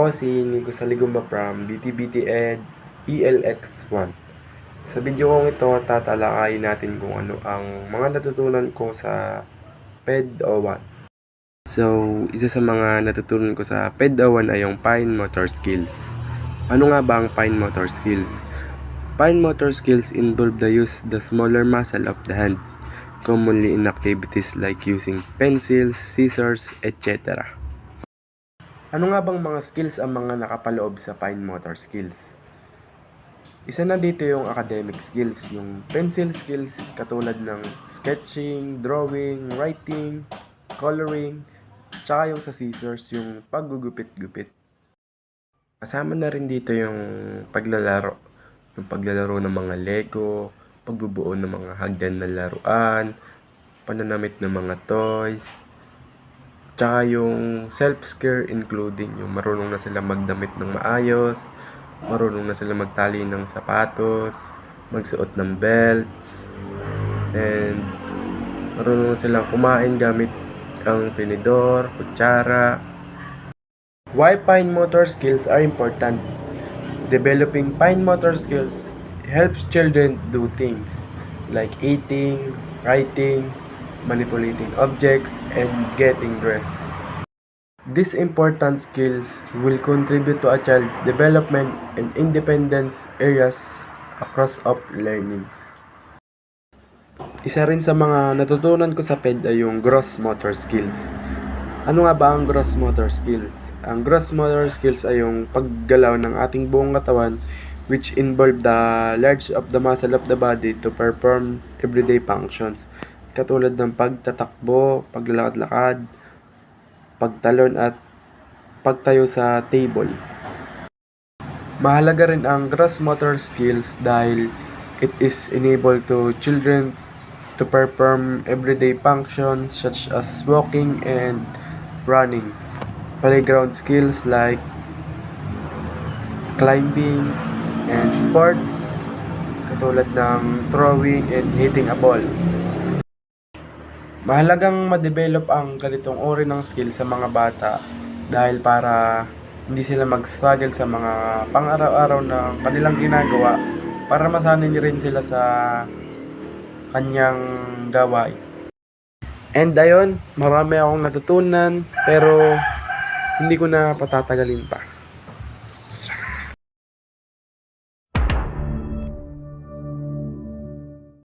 Ako si Nico Saligumba from BTBT Ed ELX1. Sa video kong ito, tatalakayin natin kung ano ang mga natutunan ko sa PED-O1. So, isa sa mga natutunan ko sa PED-O1 ay yung fine motor skills. Ano nga ba ang fine motor skills? Fine motor skills involve the use the smaller muscle of the hands, commonly in activities like using pencils, scissors, etc. Ano nga bang mga skills ang mga nakapaloob sa fine motor skills? Isa na dito yung academic skills, yung pencil skills katulad ng sketching, drawing, writing, coloring, tsaka yung sa scissors, yung paggugupit-gupit. Kasama na rin dito yung paglalaro ng mga Lego, pagbubuo ng mga hagdan na laruan, pananamit ng mga toys, tsaka yung self-care including yung marunong na sila magdamit ng maayos, marunong na sila magtali ng sapatos, magsuot ng belts, and marunong na silang kumain gamit ang tinidor, kutsara. Why fine motor skills are important? Developing fine motor skills helps children do things like eating, writing, manipulating objects, and getting dressed. These important skills will contribute to a child's development and independence areas across of learnings. Isa rin sa mga natutunan ko sa PED ay yung gross motor skills. Ano nga ba ang gross motor skills? Ang gross motor skills ay yung paggalaw ng ating buong katawan which involve the large of the muscle of the body to perform everyday functions. Katulad ng pagtatakbo, paglalakad-lakad, pagtalon at pagtayo sa table. Mahalaga rin ang gross motor skills dahil it is enable to children to perform everyday functions such as walking and running. Playground skills like climbing and sports katulad ng throwing and hitting a ball. Mahalagang ma-develop ang ganitong uri ng skill sa mga bata dahil para hindi sila mag-struggle sa mga pang-araw-araw na kanilang ginagawa para masanay rin sila sa kanyang gawain. And ayun, marami akong natutunan pero hindi ko na patatagalin pa.